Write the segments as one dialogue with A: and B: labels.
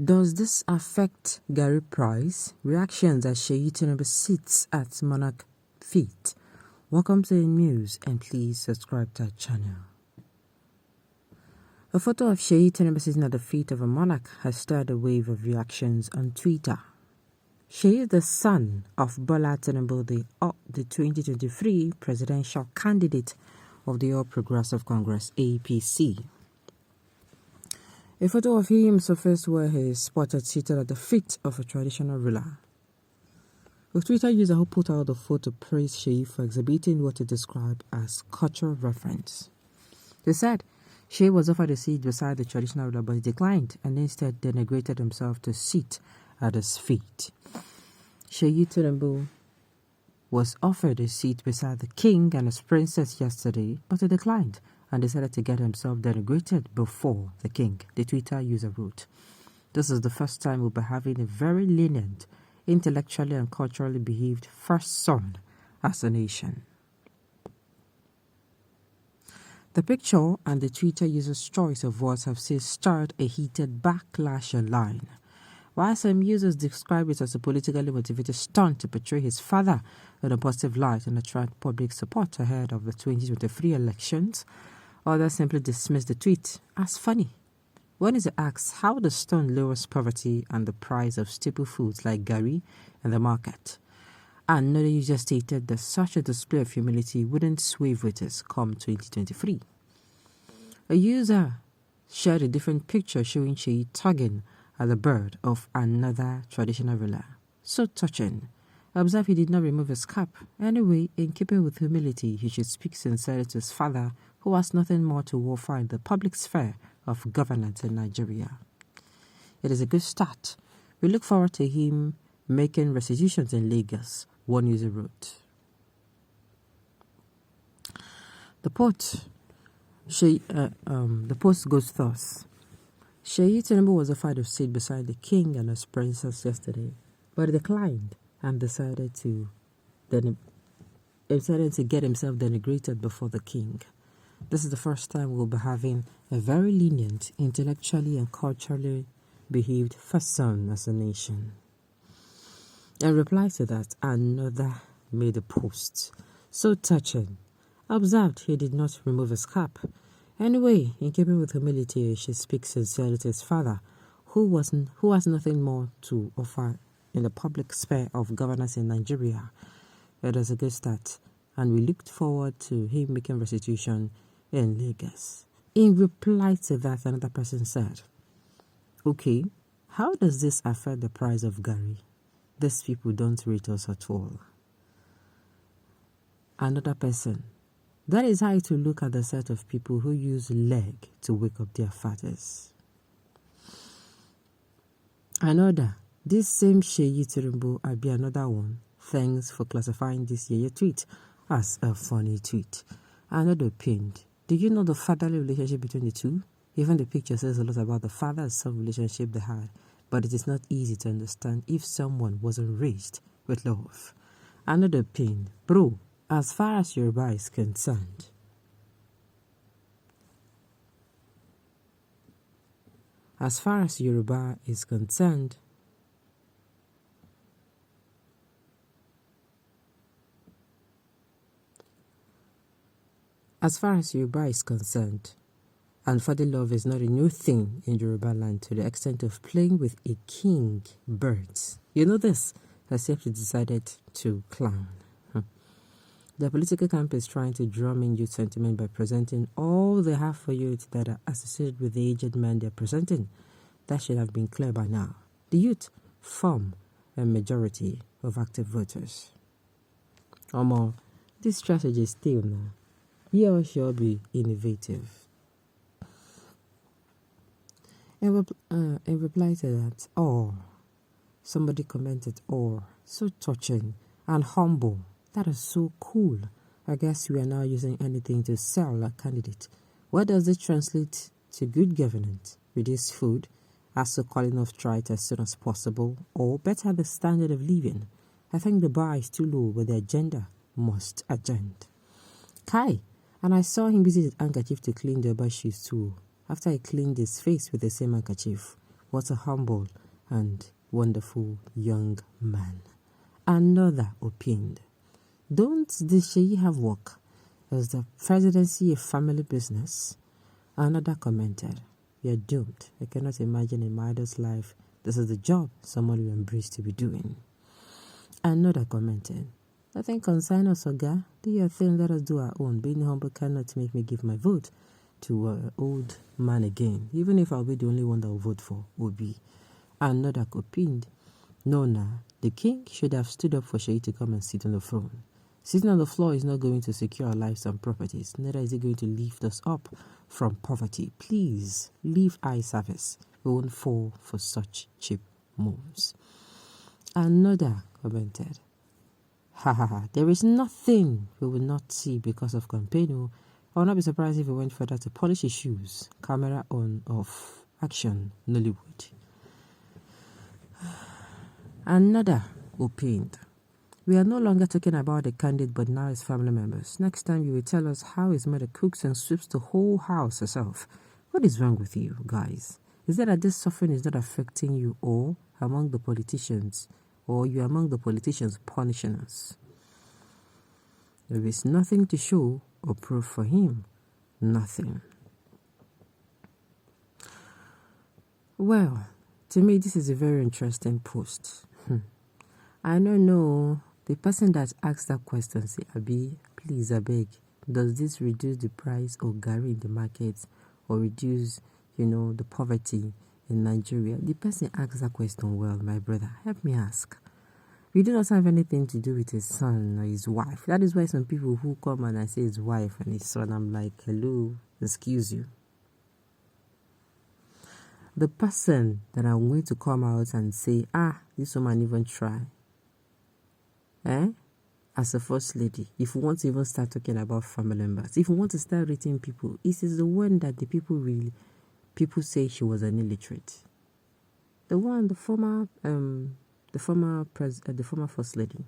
A: Does this affect Gary price? Reactions as Seyi Tinubu sits at monarch feet. Welcome to the news and please subscribe to our channel. A photo of Seyi Tinubu sitting at the feet of a monarch has stirred a wave of reactions on Twitter. Seyi is the son of Bola Tinubu, the 2023 presidential candidate of the All Progressive Congress (APC). A photo of him surfaced where he is spotted seated at the feet of a traditional ruler. A Twitter user who put out the photo praised Seyi for exhibiting what he described as cultural reference. They said Seyi was offered a seat beside the traditional ruler but he declined and instead denigrated himself to sit at his feet. Seyi Tinubu was offered a seat beside the king and his princess yesterday, but he declined and decided to get himself denigrated before the king, the Twitter user wrote. This is the first time we'll be having a very lenient, intellectually and culturally behaved first son as a nation. The picture and the Twitter user's choice of words have since stirred a heated backlash online. While some users describe it as a politically motivated stunt to portray his father in a positive light and attract public support ahead of the 2023 elections, others simply dismiss the tweet as funny. One is asked how the stunt lowers poverty and the price of staple foods like gari in the market. Another user stated that such a display of humility wouldn't sway voters come 2023. A user shared a different picture showing Seyi tugging at the bird of another traditional ruler. So touching. Observe he did not remove his cap. Anyway, in keeping with humility, he should speak sincerely to his father, who has nothing more to offer in the public sphere of governance in Nigeria. It is a good start. We look forward to him making restitutions in Lagos, one user wrote. The post goes thus. Seyi Tinubu was offered a seat beside the king and his princess yesterday, but he declined and decided to get himself denigrated before the king. This is the first time we'll be having a very lenient, intellectually and culturally behaved first son as a nation. In reply to that, another made a post. So touching. Observed he did not remove his cap. Anyway, in keeping with humility, he should speak sincerely to his father, who has nothing more to offer in the public sphere of governance in Nigeria. It is a good start, and we looked forward to him making restitution in Lagos. In reply to that, another person said, "Okay, how does this affect the price of gari? These people don't rate us at all." Another person, "That is how to look at the set of people who use leg to wake up their fathers." Another, "This same Seyi Tinubu will be another one. Thanks for classifying this Yeye tweet as a funny tweet." Another pinned, "Do you know the fatherly relationship between the two? Even the picture says a lot about the father and son relationship they had, but it is not easy to understand if someone wasn't raised with love." Another pinned, "Bro, as far as Yoruba is concerned." As far as Yoruba is concerned, and father love is not a new thing in Yoruba land to the extent of playing with a king birds. You know this, except he decided to clown. The political camp is trying to drum in youth sentiment by presenting all they have for youth that are associated with the aged man they're presenting. That should have been clear by now. The youth form a majority of active voters. This strategy is still now. He or she will be innovative. In reply to that, somebody commented, so touching and humble. That is so cool. I guess we are now using anything to sell a candidate. What does it translate to good governance? Reduce food, as the calling of strike as soon as possible, or better the standard of living? I think the bar is too low, but the agenda must adjourn. Kai, and I saw him using his handkerchief to clean the other shoes too. After he cleaned his face with the same handkerchief, What a humble and wonderful young man. Another opined, don't the Seyi have work? Is the presidency a family business? Another commented, you're doomed. I cannot imagine in my idol's life this is the job someone will embrace to be doing. Another commented, nothing concern us, Oga. Do your thing, let us do our own. Being humble cannot make me give my vote to an old man again. Even if I'll be the only one that will vote for Obi. Another opined, no, the king should have stood up for Seyi to come and sit on the throne. Sitting on the floor is not going to secure our lives and properties. Neither is it going to lift us up from poverty. Please, leave eye service. We won't fall for such cheap moves. Another commented, there is nothing we will not see because of campaign. I will not be surprised if we went further to polish his shoes. Camera on, off, action, Nollywood. Another opined, we are no longer talking about the candidate but now his family members. Next time you will tell us how his mother cooks and sweeps the whole house herself. What is wrong with you guys? Is it that this suffering is not affecting you or among the politicians, or you among the politicians punishing us? There is nothing to show or prove for him. Nothing. Well, to me this is a very interesting post. I don't know. The person that asked that question say, Abi, please, I beg, does this reduce the price of Gary in the market or reduce, the poverty in Nigeria? The person asked that question well, my brother. Help me ask. We do not have anything to do with his son or his wife. That is why some people who come and I say his wife and his son, I'm like, hello, excuse you. The person that I'm going to come out and say, this woman even try. As a first lady, if you want to even start talking about family members, if you want to start rating people, it is the one that the people say she was an illiterate. The former first lady,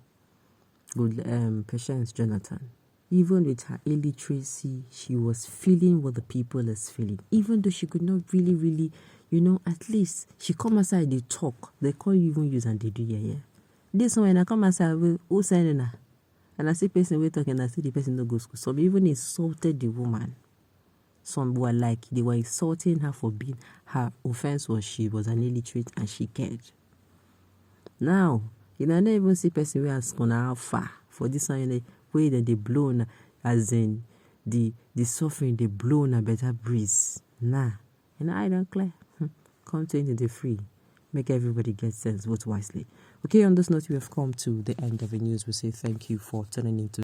A: Patience Jonathan, even with her illiteracy, she was feeling what the people is feeling. Even though she could not really, at least she come outside, they talk. They can't even use and they do yeah. This one, I come outside, who sending her? And I see person we talking, and I see the person no go school. Some even insulted the woman. Some were like, they were insulting her for being, her offense was she was an illiterate and she cared. Now, I don't even see person we ask on how far for this one, way that they blown, as in the suffering, they blown a better breeze. I don't clear. Come 2023. Make everybody get sense, vote wisely. Okay, on this note, we have come to the end of the news. We say thank you for tuning into